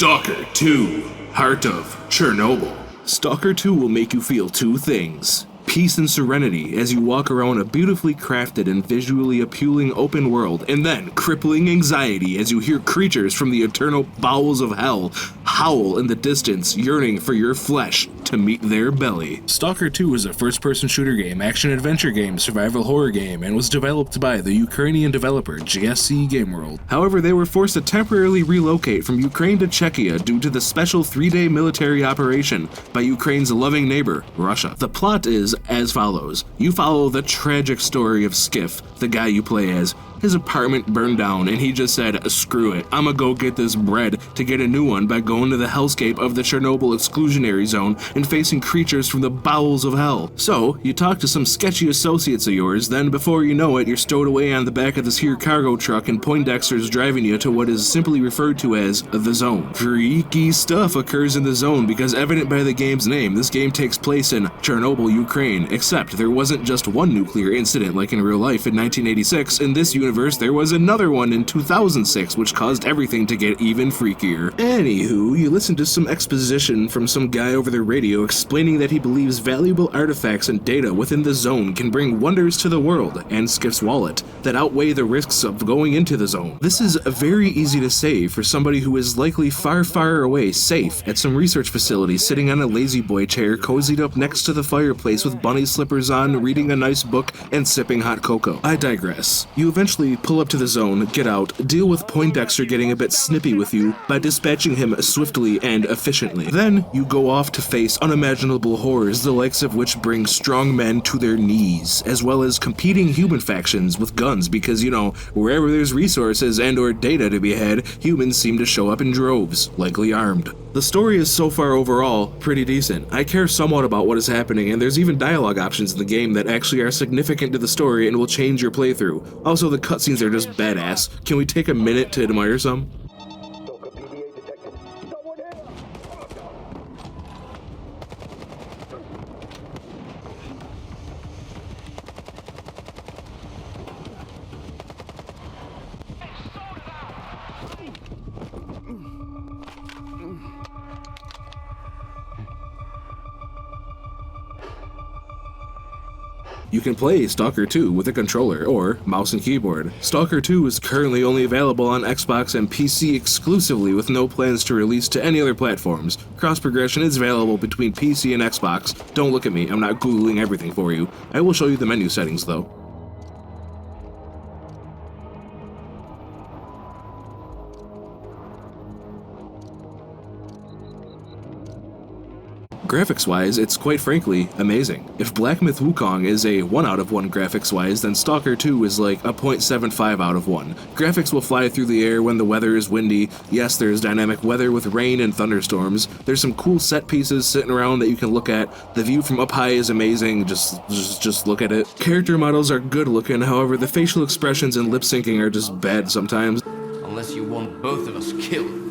Stalker 2, Heart of Chernobyl. Stalker 2 will make you feel two things. Peace and serenity as you walk around a beautifully crafted and visually appealing open world, and then crippling anxiety as you hear creatures from the eternal bowels of hell howl in the distance, yearning for your flesh to meet their belly. Stalker 2 is a first-person shooter game, action-adventure game, survival horror game, and was developed by the Ukrainian developer GSC Game World. However, they were forced to temporarily relocate from Ukraine to Czechia due to the special 3-day military operation by Ukraine's loving neighbor, Russia. The plot is as follows. You follow the tragic story of Skiff, the guy you play as. His apartment burned down and he just said, screw it, I'ma go get this bread to get a new one by going to the hellscape of the Chernobyl exclusionary zone and facing creatures from the bowels of hell. So, you talk to some sketchy associates of yours, then before you know it, you're stowed away on the back of this here cargo truck and Poindexter's driving you to what is simply referred to as the zone. Freaky stuff occurs in the zone because evident by the game's name, this game takes place in Chernobyl, Ukraine, except there wasn't just one nuclear incident like in real life in 1986. In this universe, there was another one in 2006, which caused everything to get even freakier. Anywho, you listen to some exposition from some guy over the radio explaining that he believes valuable artifacts and data within the zone can bring wonders to the world and Skiff's wallet that outweigh the risks of going into the zone. This is very easy to say for somebody who is likely far, far away, safe, at some research facility, sitting on a lazy boy chair, cozied up next to the fireplace with bunny slippers on, reading a nice book, and sipping hot cocoa. I digress. You eventually pull up to the zone, get out, deal with Poindexter getting a bit snippy with you by dispatching him swiftly and efficiently. Then, you go off to face unimaginable horrors, the likes of which bring strong men to their knees, as well as competing human factions with guns because, you know, wherever there's resources and or data to be had, humans seem to show up in droves, likely armed. The story is so far overall pretty decent. I care somewhat about what is happening, and there's even dialogue options in the game that actually are significant to the story and will change your playthrough. Also, the cutscenes are just badass. Can we take a minute to admire some? You can play Stalker 2 with a controller or mouse and keyboard. Stalker 2 is currently only available on Xbox and PC exclusively with no plans to release to any other platforms. Cross progression is available between PC and Xbox. Don't look at me, I'm not Googling everything for you. I will show you the menu settings though. Graphics-wise, it's quite frankly amazing. If Black Myth Wukong is a 1 out of 1 graphics-wise, then Stalker 2 is like a 0.75 out of 1. Graphics will fly through the air when the weather is windy. Yes, there's dynamic weather with rain and thunderstorms. There's some cool set pieces sitting around that you can look at. The view from up high is amazing, just look at it. Character models are good looking, however the facial expressions and lip syncing are just bad sometimes. Unless you want both of us killed.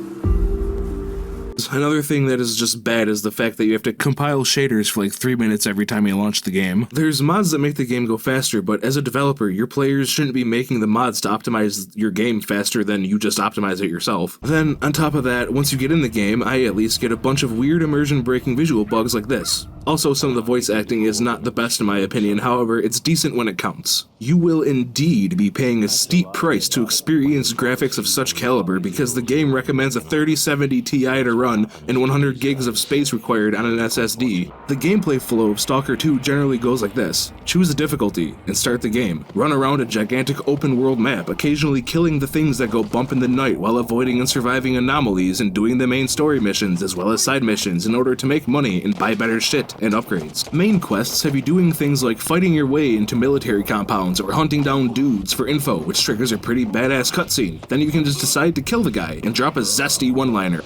Another thing that is just bad is the fact that you have to compile shaders for like 3 minutes every time you launch the game. There's mods that make the game go faster, but as a developer, your players shouldn't be making the mods to optimize your game faster than you just optimize it yourself. Then, on top of that, once you get in the game, I at least get a bunch of weird immersion-breaking visual bugs like this. Also, some of the voice acting is not the best in my opinion, however, it's decent when it counts. You will indeed be paying a steep price to experience graphics of such caliber because the game recommends a 3070 Ti to run and 100 gigs of space required on an SSD. The gameplay flow of Stalker 2 generally goes like this. Choose a difficulty and start the game. Run around a gigantic open world map, occasionally killing the things that go bump in the night while avoiding and surviving anomalies and doing the main story missions as well as side missions in order to make money and buy better shit and upgrades. Main quests have you doing things like fighting your way into military compounds or hunting down dudes for info, which triggers a pretty badass cutscene. Then you can just decide to kill the guy and drop a zesty one-liner.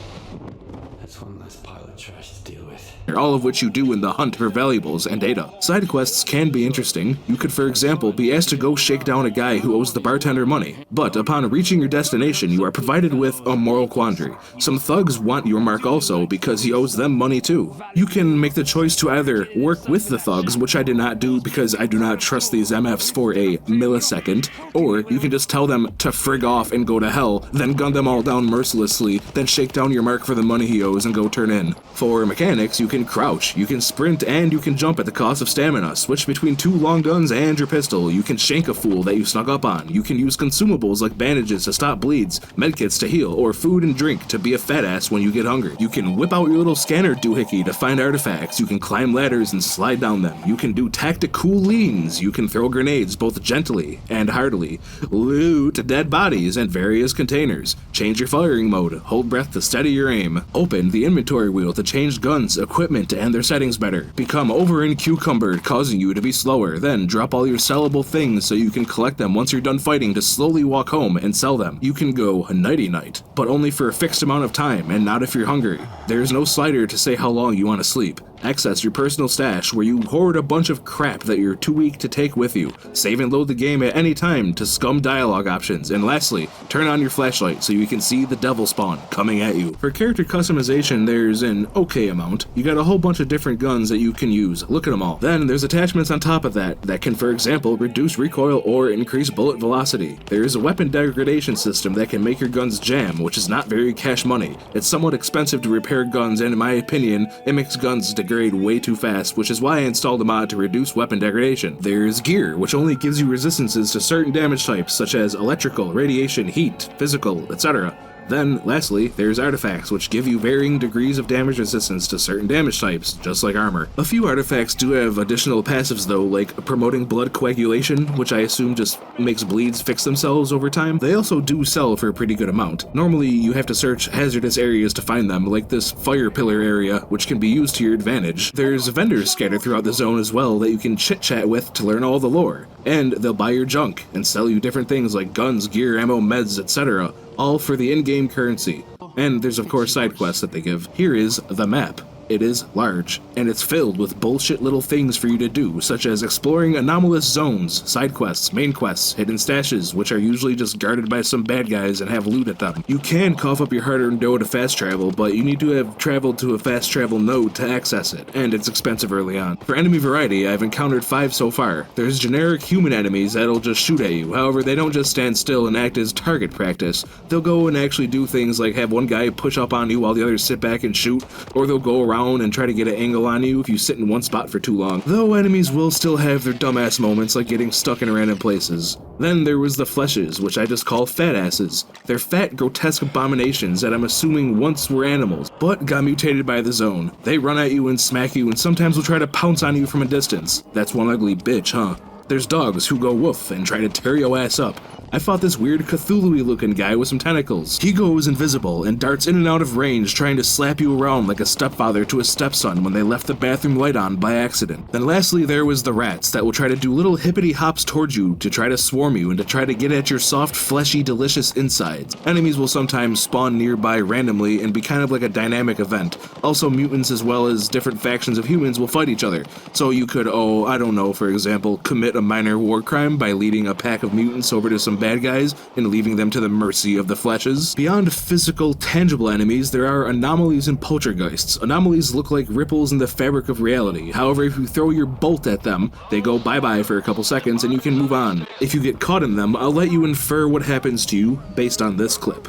That's one less pile of trash to deal with. all of which you do in the hunt for valuables and data. Side quests can be interesting. You could, for example, be asked to go shake down a guy who owes the bartender money, but upon reaching your destination, you are provided with a moral quandary. Some thugs want your mark also because he owes them money too. You can make the choice to either work with the thugs, which I did not do because I do not trust these MFs for a millisecond, or you can just tell them to frig off and go to hell, then gun them all down mercilessly, then shake down your mark for the money he owes and go turn in. For mechanics, you can crouch, you can sprint, and you can jump at the cost of stamina. Switch between 2 long guns and your pistol. You can shank a fool that you snuck up on. You can use consumables like bandages to stop bleeds, medkits to heal, or food and drink to be a fat ass when you get hungry. You can whip out your little scanner doohickey to find artifacts. You can climb ladders and slide down them. You can do tactical leans. You can throw grenades both gently and hardily. Loot dead bodies and various containers. Change your firing mode. Hold breath to steady your aim. Open the inventory wheel to change guns, equipment, and their settings better. Become over-cucumbered, causing you to be slower. Then drop all your sellable things so you can collect them once you're done fighting to slowly walk home and sell them. You can go nighty-night, but only for a fixed amount of time and not if you're hungry. There's no slider to say how long you want to sleep. Access your personal stash where you hoard a bunch of crap that you're too weak to take with you. Save and load the game at any time to scum dialogue options. And lastly, turn on your flashlight so you can see the devil spawn coming at you. For character customization, there's an okay amount. You got a whole bunch of different guns that you can use. Look at them all. Then there's attachments on top of that can, for example, reduce recoil or increase bullet velocity. There's a weapon degradation system that can make your guns jam, which is not very cash money. It's somewhat expensive to repair guns, and in my opinion, it makes guns degrade way too fast, which is why I installed a mod to reduce weapon degradation. There's gear, which only gives you resistances to certain damage types such as electrical, radiation, heat, physical, etc. Then, lastly, there's artifacts, which give you varying degrees of damage resistance to certain damage types, just like armor. A few artifacts do have additional passives though, like promoting blood coagulation, which I assume just makes bleeds fix themselves over time. They also do sell for a pretty good amount. Normally, you have to search hazardous areas to find them, like this fire pillar area, which can be used to your advantage. There's vendors scattered throughout the zone as well that you can chit-chat with to learn all the lore. And they'll buy your junk and sell you different things like guns, gear, ammo, meds, etc., all for the in-game currency. And there's of course side quests that they give. Here is the map. It is large, and it's filled with bullshit little things for you to do, such as exploring anomalous zones, side quests, main quests, hidden stashes, which are usually just guarded by some bad guys and have loot at them. You can cough up your hard-earned dough to fast travel, but you need to have traveled to a fast travel node to access it, and it's expensive early on. For enemy variety, I've encountered 5 so far. There's generic human enemies that'll just shoot at you, however they don't just stand still and act as target practice. They'll go and actually do things like have one guy push up on you while the others sit back and shoot, or they'll go around and try to get an angle on you if you sit in one spot for too long. Though enemies will still have their dumbass moments like getting stuck in random places. Then there was the fleshes, which I just call fat asses. They're fat, grotesque abominations that I'm assuming once were animals, but got mutated by the zone. They run at you and smack you and sometimes will try to pounce on you from a distance. That's one ugly bitch, huh? There's dogs who go woof and try to tear your ass up. I fought this weird Cthulhu-y looking guy with some tentacles. He goes invisible and darts in and out of range trying to slap you around like a stepfather to a stepson when they left the bathroom light on by accident. Then lastly there was the rats that will try to do little hippity hops towards you to try to swarm you and to try to get at your soft, fleshy, delicious insides. Enemies will sometimes spawn nearby randomly and be kind of like a dynamic event. Also mutants as well as different factions of humans will fight each other. So you could, I don't know, for example, commit a minor war crime by leading a pack of mutants over to some bad guys and leaving them to the mercy of the fleshes. Beyond physical, tangible enemies, there are anomalies and poltergeists. Anomalies look like ripples in the fabric of reality. However, if you throw your bolt at them, they go bye-bye for a couple seconds and you can move on. If you get caught in them, I'll let you infer what happens to you based on this clip.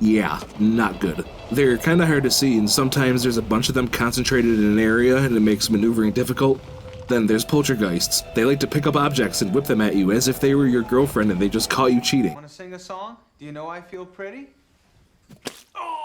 Yeah, not good. They're kinda hard to see, and sometimes there's a bunch of them concentrated in an area and it makes maneuvering difficult. Then there's poltergeists. They like to pick up objects and whip them at you as if they were your girlfriend and they just caught you cheating. Wanna sing a song? Do you know I feel pretty?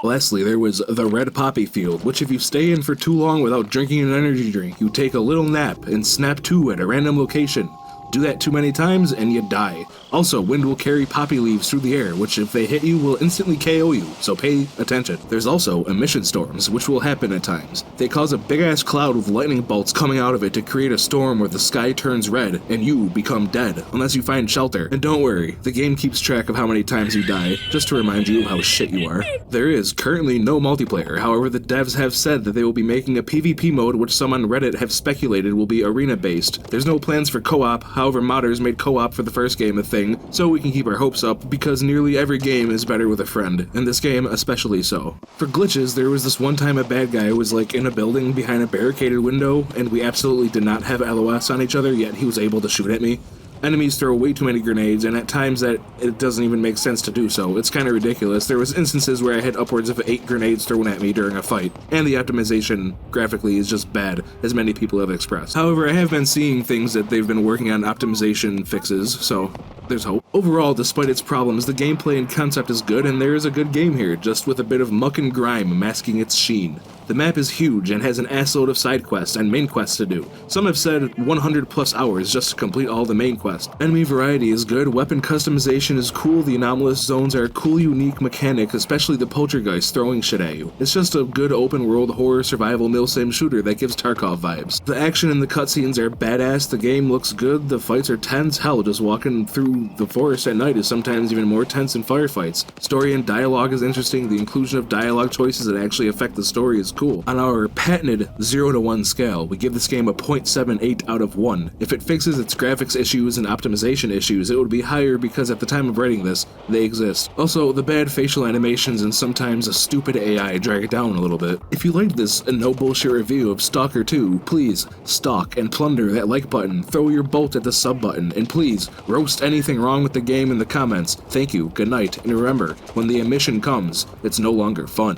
Lastly, there was the red poppy field, which if you stay in for too long without drinking an energy drink, you take a little nap and snap to at a random location. Do that too many times and you die. Also, wind will carry poppy leaves through the air, which if they hit you will instantly KO you, so pay attention. There's also emission storms, which will happen at times. They cause a big ass cloud with lightning bolts coming out of it to create a storm where the sky turns red and you become dead, unless you find shelter. And don't worry, the game keeps track of how many times you die, just to remind you of how shit you are. There is currently no multiplayer, however the devs have said that they will be making a PvP mode which some on Reddit have speculated will be arena based. There's no plans for co-op, however modders made co-op for the first game a thing, so we can keep our hopes up because nearly every game is better with a friend, and this game especially so. For glitches, there was this one time a bad guy was like in a building behind a barricaded window and we absolutely did not have LOS on each other, yet he was able to shoot at me. Enemies throw way too many grenades, and at times that it doesn't even make sense to do so. It's kind of ridiculous. There was instances where I had upwards of 8 grenades thrown at me during a fight, and the optimization graphically is just bad, as many people have expressed. However, I have been seeing things that they've been working on optimization fixes, so there's hope. Overall, despite its problems, the gameplay and concept is good, and there is a good game here, just with a bit of muck and grime masking its sheen. The map is huge and has an assload of side quests and main quests to do. Some have said 100 plus hours just to complete all the main quests. Enemy variety is good, weapon customization is cool, the anomalous zones are a cool unique mechanic, especially the poltergeist throwing shit at you. It's just a good open world horror survival milsim shooter that gives Tarkov vibes. The action and the cutscenes are badass, the game looks good, the fights are tense, hell, just walking through the forest at night is sometimes even more tense than firefights. Story and dialogue is interesting, the inclusion of dialogue choices that actually affect the story is cool. On our patented 0 to 1 scale, we give this game a 0.78 out of 1. If it fixes its graphics issues and optimization issues, it would be higher because at the time of writing this, they exist. Also, the bad facial animations and sometimes a stupid AI drag it down a little bit. If you liked this no bullshit review of Stalker 2, please stalk and plunder that like button, throw your bolt at the sub button, and please roast anything wrong with the game in the comments. Thank you, good night, and remember, when the emission comes, it's no longer fun.